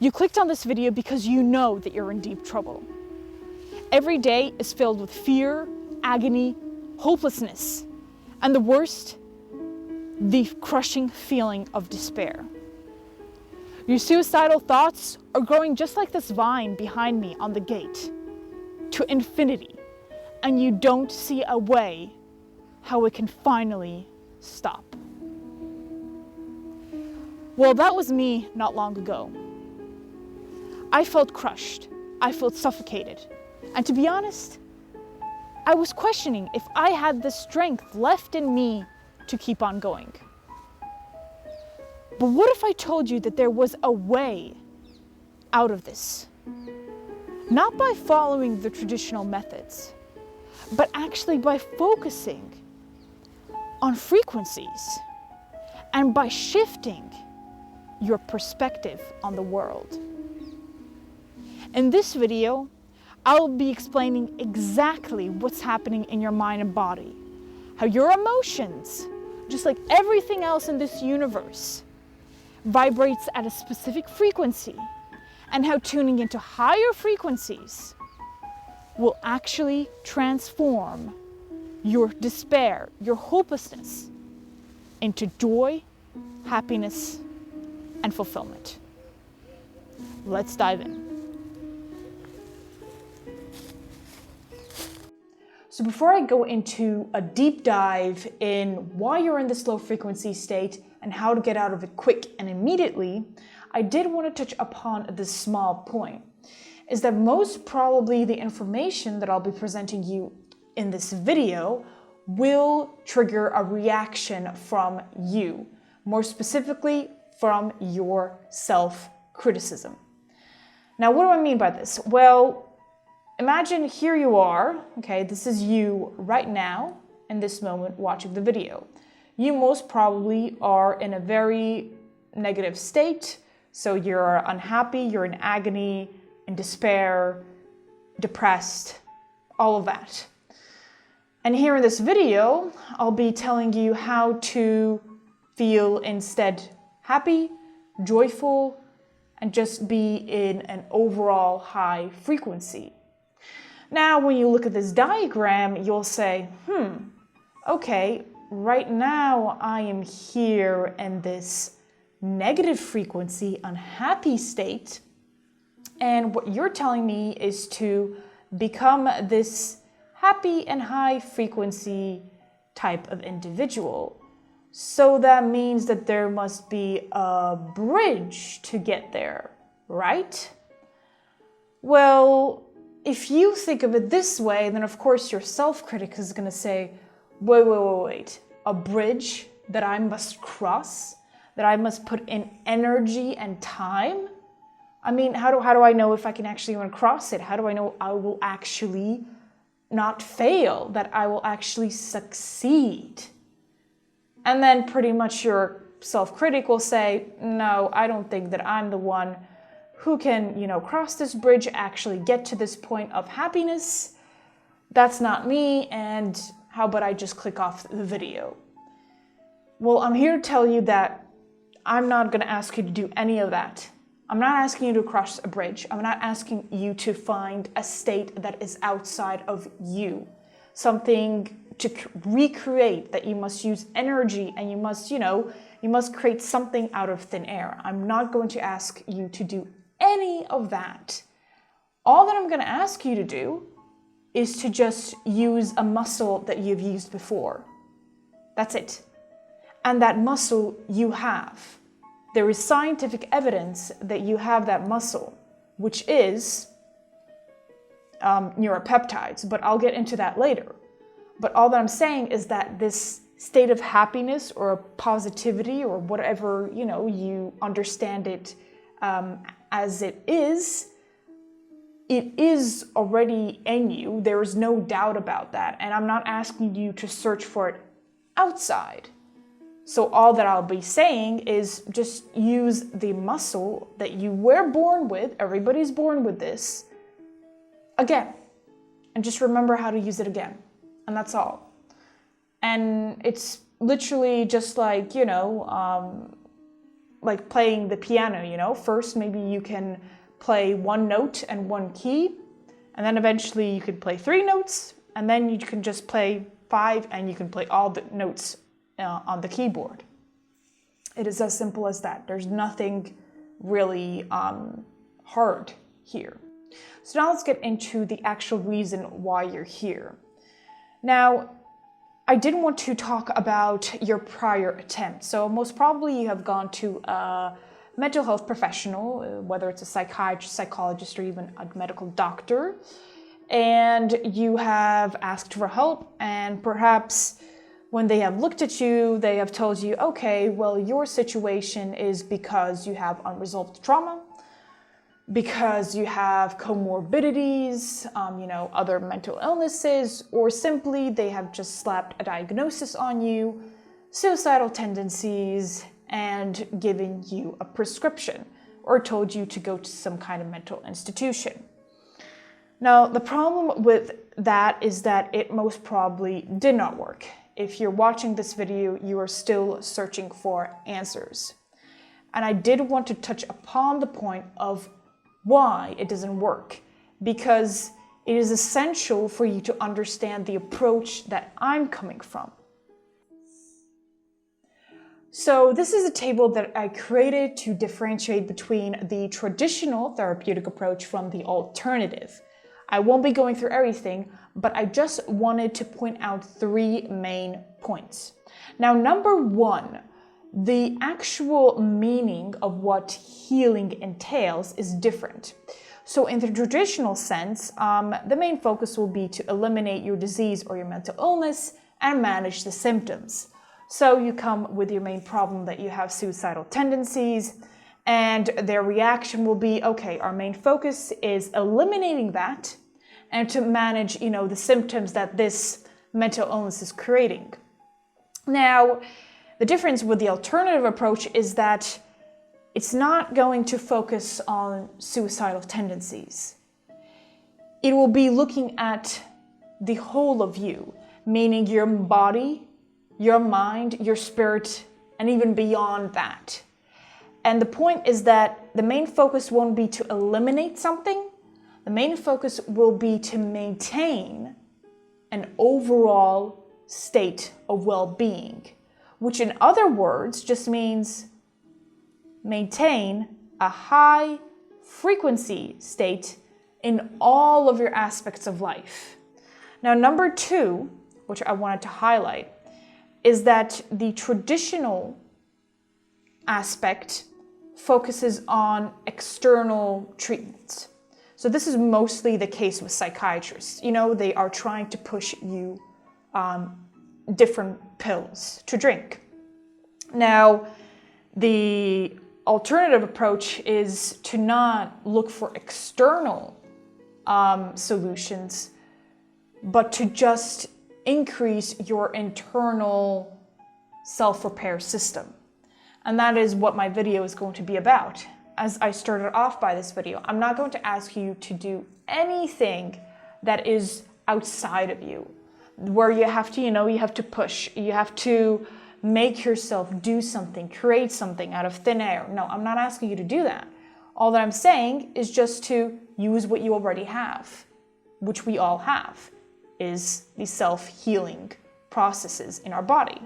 You clicked on this video because you know that you're in deep trouble. Every day is filled with fear, agony, hopelessness, and the worst, the crushing feeling of despair. Your suicidal thoughts are growing just like this vine behind me on the gate, to infinity, and you don't see a way how it can finally stop. Well, that was me not long ago. I felt crushed, I felt suffocated, and to be honest, I was questioning if I had the strength left in me to keep on going. But what if I told you that there was a way out of this? Not by following the traditional methods, but actually by focusing on frequencies and by shifting your perspective on the world. In this video, I'll be explaining exactly what's happening in your mind and body, how your emotions, just like everything else in this universe, vibrates at a specific frequency, and how tuning into higher frequencies will actually transform your despair, your hopelessness, into joy, happiness, and fulfillment. Let's dive in. So before I go into a deep dive in why you're in this low frequency state and how to get out of it quick and immediately, I did want to touch upon this small point, is that most probably the information that I'll be presenting you in this video will trigger a reaction from you, more specifically from your self-criticism. Now, what do I mean by this? Well, imagine here you are, okay, this is you right now in this moment watching the video. You most probably are in a very negative state, so you're unhappy, you're in agony, in despair, depressed, all of that. And here in this video, I'll be telling you how to feel instead happy, joyful, and just be in an overall high frequency. Now, when you look at this diagram, you'll say, okay, right now I am here in this negative frequency, unhappy state. And what you're telling me is to become this happy and high frequency type of individual. So that means that there must be a bridge to get there, right? Well, if you think of it this way, then of course your self-critic is going to say, wait, a bridge that I must cross, that I must put in energy and time? I mean, how do I know if I can actually even cross it? How do I know I will actually not fail, that I will actually succeed? And then pretty much your self-critic will say, no, I don't think that I'm the one who can, cross this bridge, actually get to this point of happiness. That's not me, and how about I just click off the video? Well, I'm here to tell you that I'm not going to ask you to do any of that. I'm not asking you to cross a bridge. I'm not asking you to find a state that is outside of you, something to recreate, that you must use energy and you must create something out of thin air. I'm not going to ask you to do any of that. All that I'm going to ask you to do is to just use a muscle that you've used before. That's it. And that muscle you have. There is scientific evidence that you have that muscle, which is neuropeptides, but I'll get into that later. But all that I'm saying is that this state of happiness or positivity or whatever, you understand it as it is already in you. There is no doubt about that. And I'm not asking you to search for it outside. So all that I'll be saying is just use the muscle that you were born with. Everybody's born with this again. And just remember how to use it again. And that's all. And it's literally just like, like playing the piano, you know? First, maybe you can play one note and one key, and then eventually you could play 3 notes, and then you can just play 5, and you can play all the notes on the keyboard. It is as simple as that. There's nothing really hard here. So now let's get into the actual reason why you're here. Now, I did want to talk about your prior attempt. So most probably you have gone to a mental health professional, whether it's a psychiatrist, psychologist, or even a medical doctor, and you have asked for help, and perhaps when they have looked at you, they have told you, okay, well, your situation is because you have unresolved trauma, because you have comorbidities, other mental illnesses, or simply they have just slapped a diagnosis on you, suicidal tendencies, and given you a prescription, or told you to go to some kind of mental institution. Now, the problem with that is that it most probably did not work. If you're watching this video, you are still searching for answers. And I did want to touch upon the point of why it doesn't work, because it is essential for you to understand the approach that I'm coming from. So this is a table that I created to differentiate between the traditional therapeutic approach from the alternative. I won't be going through everything, but I just wanted to point out 3 main points. Now, number 1, the actual meaning of what healing entails is different. So in the traditional sense, the main focus will be to eliminate your disease or your mental illness and manage the symptoms. So you come with your main problem that you have suicidal tendencies, and their reaction will be, okay, our main focus is eliminating that and to manage, the symptoms that this mental illness is creating. Now, the difference with the alternative approach is that it's not going to focus on suicidal tendencies. It will be looking at the whole of you, meaning your body, your mind, your spirit, and even beyond that. And the point is that the main focus won't be to eliminate something. The main focus will be to maintain an overall state of well-being, which in other words just means maintain a high frequency state in all of your aspects of life. Now, number 2, which I wanted to highlight, is that the traditional aspect focuses on external treatments. So this is mostly the case with psychiatrists. They are trying to push you different pills to drink. Now, the alternative approach is to not look for external solutions, but to just increase your internal self-repair system. And that is what my video is going to be about. As I started off by this video, I'm not going to ask you to do anything that is outside of you, where you have to, you have to push, you have to make yourself do something, create something out of thin air. No, I'm not asking you to do that. All that I'm saying is just to use what you already have, which we all have, is the self-healing processes in our body.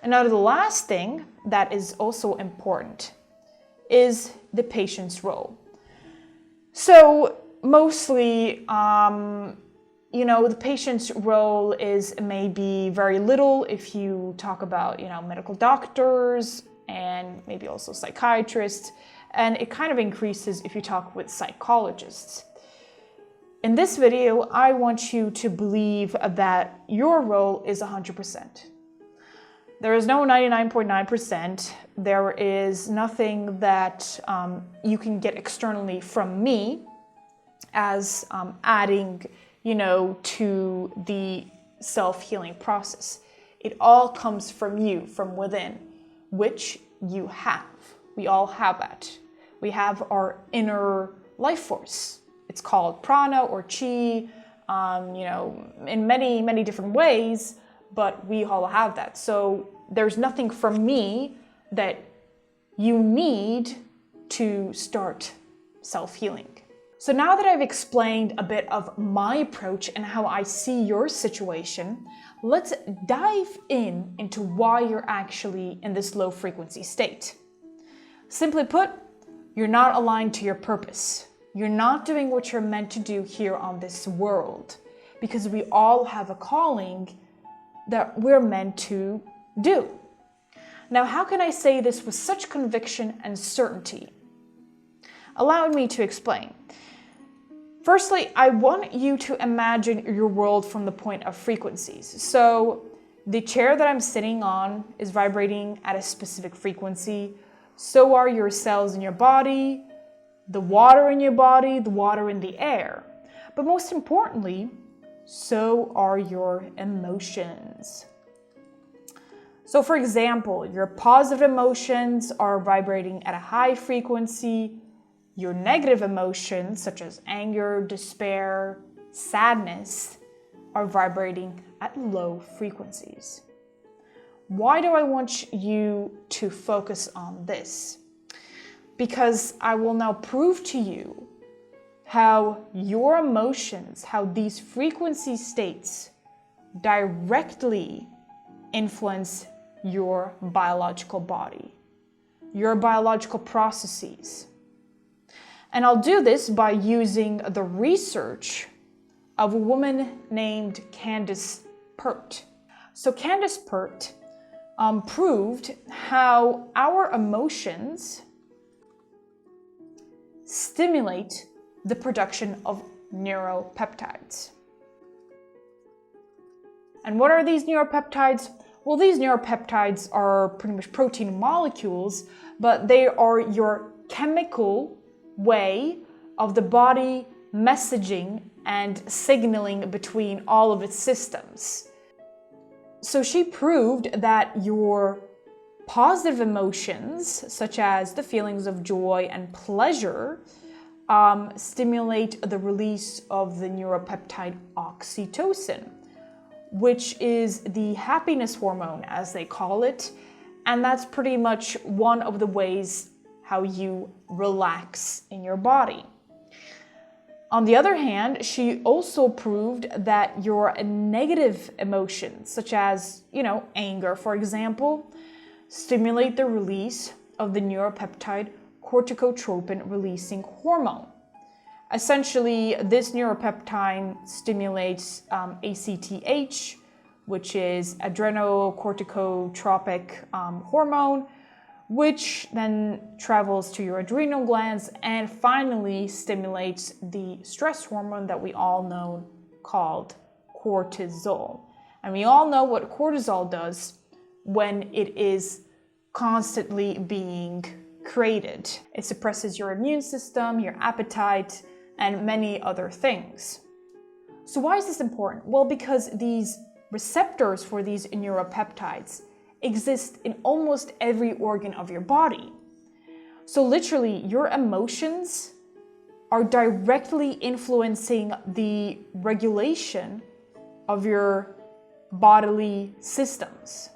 And now the last thing that is also important is the patient's role. So mostly, the patient's role is maybe very little if you talk about, medical doctors and maybe also psychiatrists, and it kind of increases if you talk with psychologists. In this video, I want you to believe that your role is 100%. There is no 99.9%. There is nothing that you can get externally from me as adding, to the self-healing process. It all comes from you, from within, which you have. We all have that. We have our inner life force. It's called prana or chi, in many, many different ways, but we all have that. So there's nothing from me that you need to start self-healing. So now that I've explained a bit of my approach and how I see your situation, let's dive into why you're actually in this low frequency state. Simply put, you're not aligned to your purpose. You're not doing what you're meant to do here on this world, because we all have a calling that we're meant to do. Now, how can I say this with such conviction and certainty? Allow me to explain. Firstly, I want you to imagine your world from the point of frequencies. So the chair that I'm sitting on is vibrating at a specific frequency. So are your cells in your body, the water in your body, the water in the air. But most importantly, so are your emotions. So for example, your positive emotions are vibrating at a high frequency. Your negative emotions, such as anger, despair, sadness, are vibrating at low frequencies. Why do I want you to focus on this? Because I will now prove to you how your emotions, how these frequency states directly influence your biological body, your biological processes. And I'll do this by using the research of a woman named Candace Pert. So Candace Pert proved how our emotions stimulate the production of neuropeptides. And what are these neuropeptides? Well, these neuropeptides are pretty much protein molecules, but they are your chemical way of the body messaging and signaling between all of its systems. So she proved that your positive emotions, such as the feelings of joy and pleasure, stimulate the release of the neuropeptide oxytocin, which is the happiness hormone, as they call it. And that's pretty much one of the ways how you relax in your body. On the other hand, she also proved that your negative emotions, such as, anger, for example, stimulate the release of the neuropeptide corticotropin releasing hormone. Essentially, this neuropeptide stimulates ACTH, which is adrenocorticotropic hormone, which then travels to your adrenal glands and finally stimulates the stress hormone that we all know called cortisol. And we all know what cortisol does when it is constantly being created. It suppresses your immune system, your appetite, and many other things. So why is this important? Well, because these receptors for these neuropeptides exist in almost every organ of your body. So literally, your emotions are directly influencing the regulation of your bodily systems.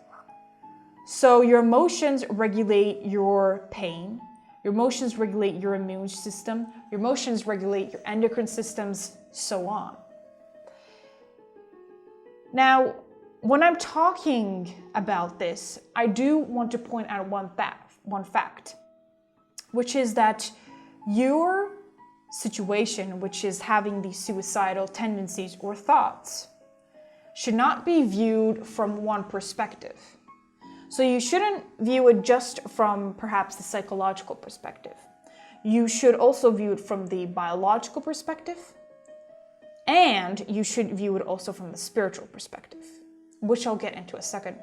So your emotions regulate your pain, your emotions regulate your immune system, your emotions regulate your endocrine systems, so on. Now, when I'm talking about this, I do want to point out one fact, which is that your situation, which is having these suicidal tendencies or thoughts, should not be viewed from one perspective. So you shouldn't view it just from perhaps the psychological perspective. You should also view it from the biological perspective, and you should view it also from the spiritual perspective, which I'll get into a second.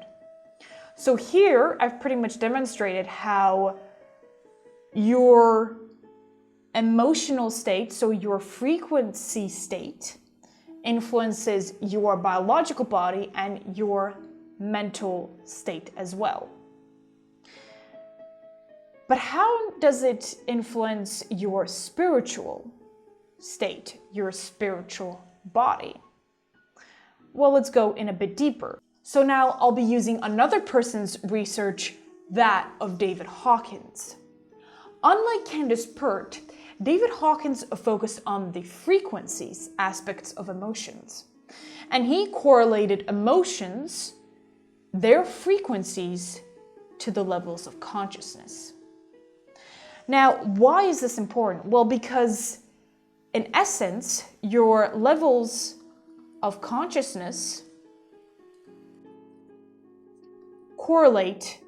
So here, I've pretty much demonstrated how your emotional state, so your frequency state, influences your biological body and your mental state as well. But how does it influence your spiritual state, your spiritual body? Well, let's go in a bit deeper. So now I'll be using another person's research that of David Hawkins. Unlike Candace Pert, David Hawkins focused on the frequencies aspects of emotions, and he correlated emotions, their frequencies, to the levels of consciousness. Now, why is this important? Well, because in essence, your levels of consciousness correlate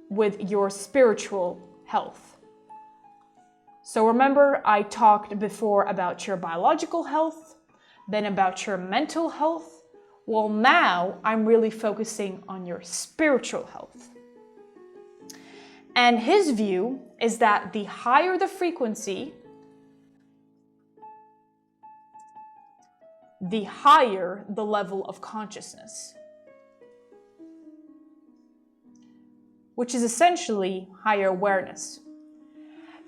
with your spiritual health. So remember, I talked before about your biological health, then about your mental health. Well, now I'm really focusing on your spiritual health. And his view is that the higher the frequency, the higher the level of consciousness, which is essentially higher awareness.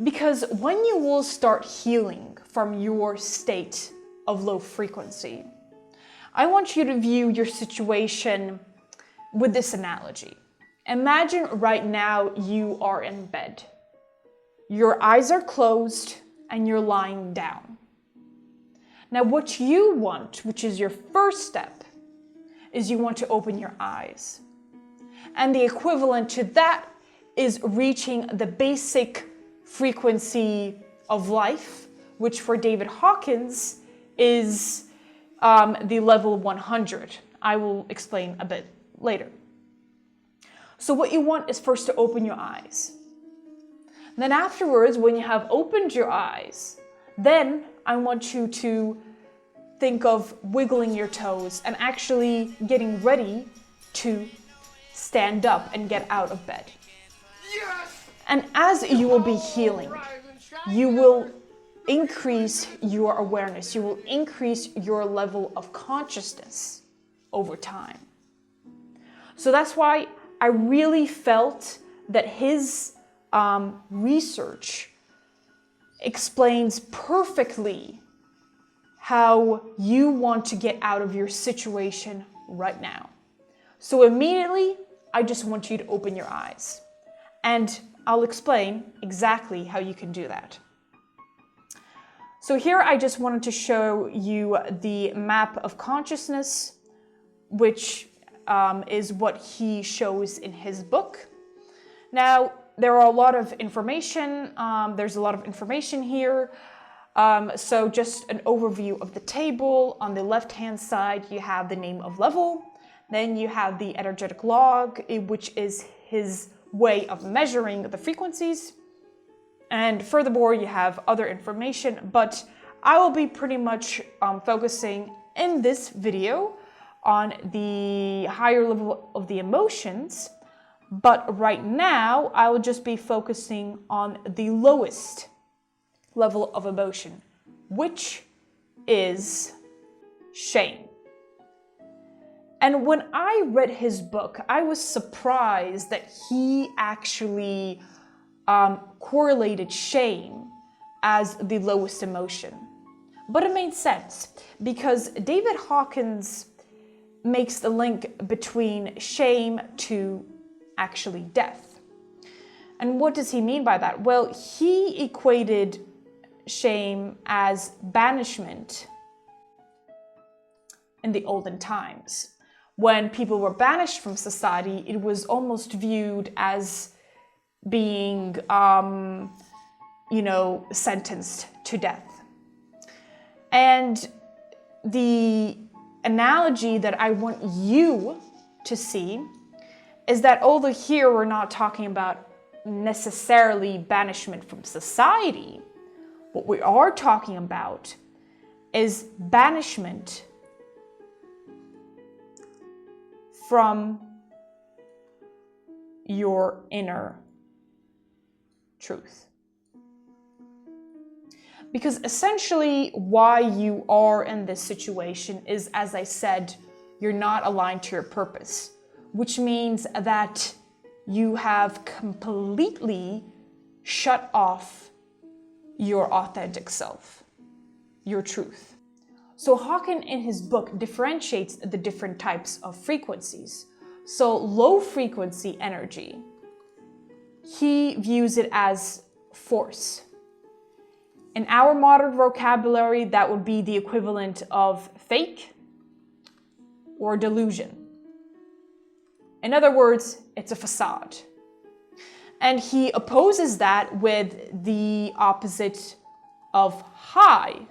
Because when you will start healing from your state of low frequency, I want you to view your situation with this analogy. Imagine right now you are in bed. Your eyes are closed and you're lying down. Now what you want, which is your first step, is you want to open your eyes. And the equivalent to that is reaching the basic frequency of life, which for David Hawkins is the level 100. I will explain a bit later. So what you want is first to open your eyes. Then afterwards, when you have opened your eyes, then I want you to think of wiggling your toes and actually getting ready to stand up and get out of bed. Yes! And as you will be healing, you will increase your awareness. You will increase your level of consciousness over time. So that's why I really felt that his research explains perfectly how you want to get out of your situation right now. So immediately, I just want you to open your eyes. And I'll explain exactly how you can do that. So here I just wanted to show you the map of consciousness, which is what he shows in his book. Now, there are a lot of information. There's a lot of information here. So just an overview of the table. On the left-hand side, you have the name of level. Then you have the energetic log, which is his way of measuring the frequencies. And furthermore, you have other information, but I will be pretty much focusing in this video on the higher level of the emotions. But right now, I will just be focusing on the lowest level of emotion, which is shame. And when I read his book, I was surprised that he actually correlated shame as the lowest emotion. But it made sense because David Hawkins makes the link between shame to actually death. And what does he mean by that? Well, he equated shame as banishment in the olden times. When people were banished from society, it was almost viewed as being, sentenced to death. And the analogy that I want you to see is that although here we're not talking about necessarily banishment from society, what we are talking about is banishment from your inner truth. Because essentially why you are in this situation is, as I said, you're not aligned to your purpose, which means that you have completely shut off your authentic self, your truth. So Hawkin in his book differentiates the different types of frequencies. So low frequency energy he views it as force. In our modern vocabulary, that would be the equivalent of fake or delusion. In other words, it's a facade. And he opposes that with the opposite of high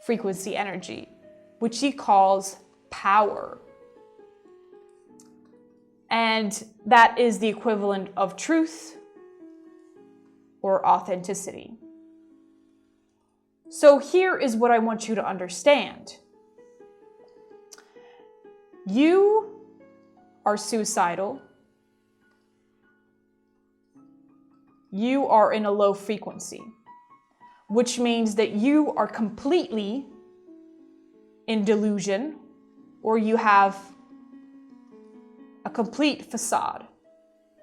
frequency energy, which he calls power. And that is the equivalent of truth or authenticity. So here is what I want you to understand. You are suicidal. You are in a low frequency, which means that you are completely in delusion, or you have a complete facade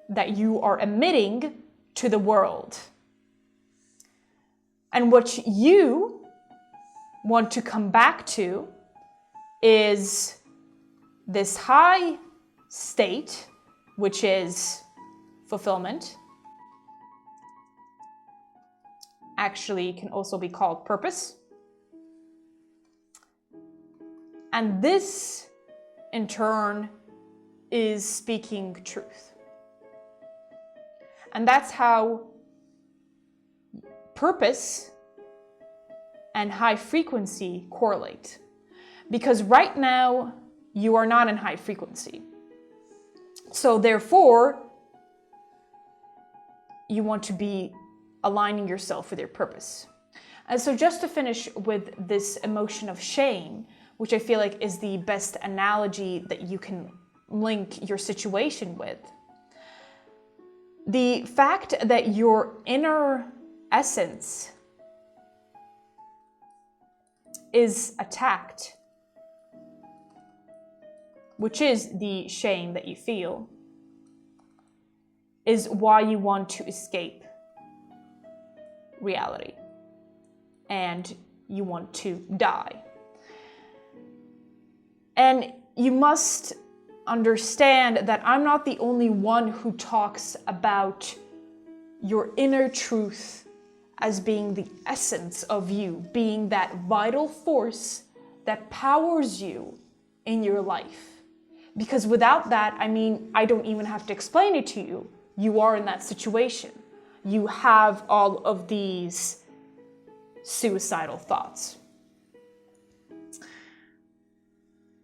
that you are emitting to the world. And what you want to come back to is this high state, which is fulfillment. Actually, can also be called purpose. And this, in turn, is speaking truth. And that's how purpose and high frequency correlate. Because right now, you are not in high frequency. So therefore, you want to be aligning yourself with your purpose. And so just to finish with this emotion of shame, which I feel like is the best analogy that you can link your situation with. The fact that your inner essence is attacked, which is the shame that you feel, is why you want to escape reality and you want to die. And you must understand that I'm not the only one who talks about your inner truth as being the essence of you, being that vital force that powers you in your life. Because without that, I don't even have to explain it to you. You are in that situation. You have all of these suicidal thoughts.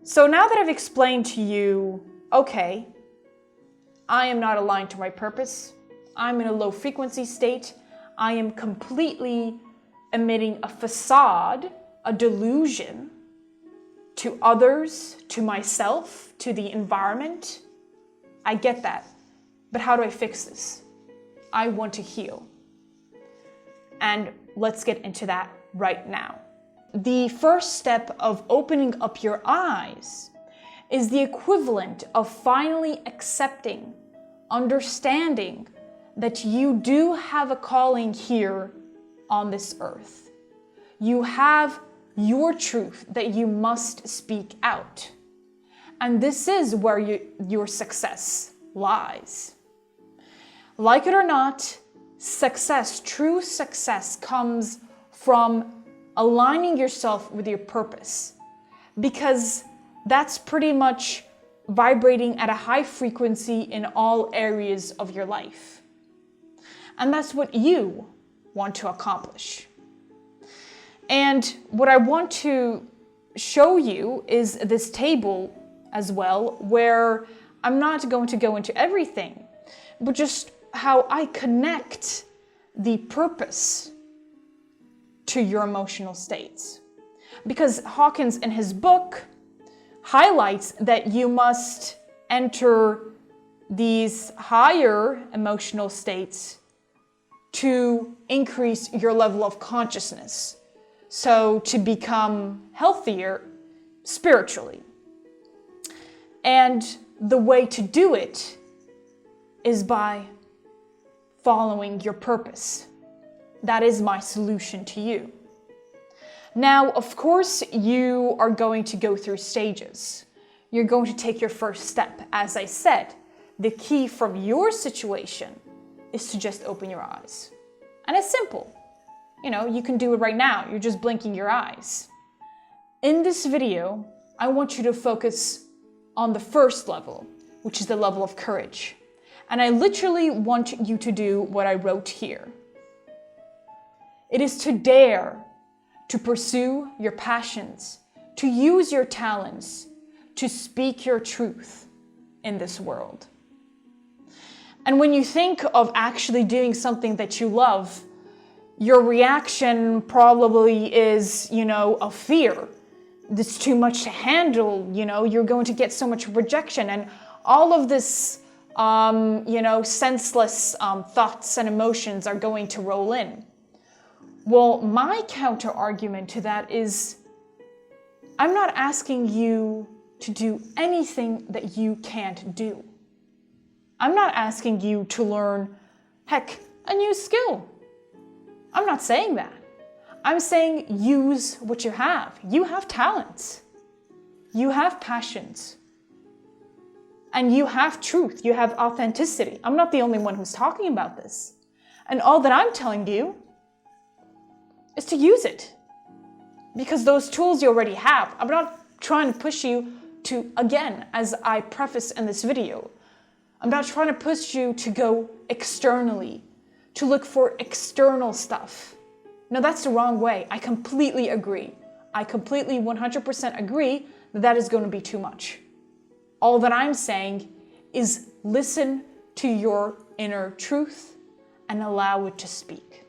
So now that I've explained to you, okay, I am not aligned to my purpose. I'm in a low frequency state. I am completely emitting a facade, a delusion to others, to myself, to the environment. I get that. But how do I fix this? I want to heal. And let's get into that right now. The first step of opening up your eyes is the equivalent of finally accepting, understanding that you do have a calling here on this earth. You have your truth that you must speak out. And this is where your success lies. Like it or not, success, true success, comes from aligning yourself with your purpose, because that's pretty much vibrating at a high frequency in all areas of your life. And that's what you want to accomplish. And what I want to show you is this table as well, where I'm not going to go into everything, but just how I connect the purpose to your emotional states. Because Hawkins in his book highlights that you must enter these higher emotional states to increase your level of consciousness. So to become healthier spiritually. And the way to do it is by following your purpose. That is my solution to you. Now, of course, you are going to go through stages. You're going to take your first step. As I said, the key from your situation is to just open your eyes. And it's simple. You can do it right now. You're just blinking your eyes. In this video, I want you to focus on the first level, which is the level of courage. And I literally want you to do what I wrote here. It is to dare to pursue your passions, to use your talents, to speak your truth in this world. And when you think of actually doing something that you love, your reaction probably is, a fear. It's too much to handle, you're going to get so much rejection and all of this, senseless thoughts and emotions are going to roll in. Well, my counter argument to that is, I'm not asking you to do anything that you can't do. I'm not asking you to learn, a new skill. I'm not saying that. I'm saying use what you have. You have talents. You have passions. And you have truth. You have authenticity. I'm not the only one who's talking about this. And all that I'm telling you is to use it. Because those tools you already have. I'm not trying to push you to, again, as I preface in this video, I'm not trying to push you to go externally, to look for external stuff. No, that's the wrong way. I completely agree. I completely 100% agree that is going to be too much. All that I'm saying is listen to your inner truth and allow it to speak.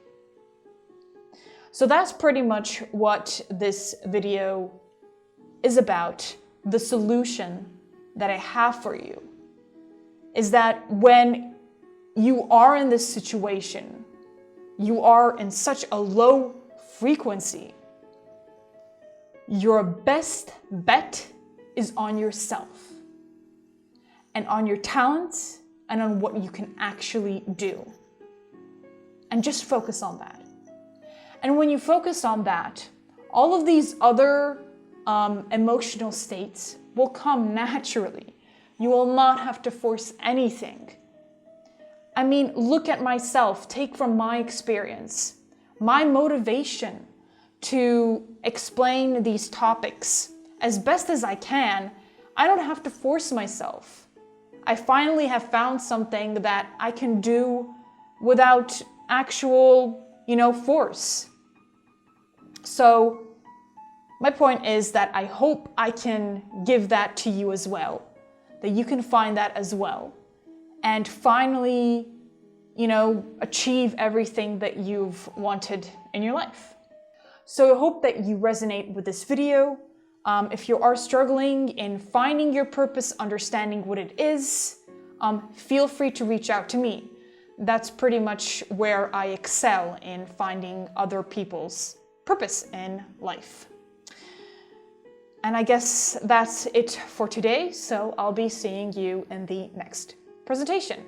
So that's pretty much what this video is about. The solution that I have for you is that when you are in this situation, you are in such a low frequency, your best bet is on yourself and on your talents and on what you can actually do. And just focus on that. And when you focus on that, all of these other emotional states will come naturally. You will not have to force anything. I mean, look at myself, take from my experience, my motivation to explain these topics as best as I can. I don't have to force myself. I finally have found something that I can do without actual, force. So my point is that I hope I can give that to you as well, that you can find that as well, and finally, achieve everything that you've wanted in your life. So I hope that you resonate with this video. If you are struggling in finding your purpose, understanding what it is, feel free to reach out to me. That's pretty much where I excel in finding other people's purpose in life. And I guess that's it for today, so I'll be seeing you in the next presentation.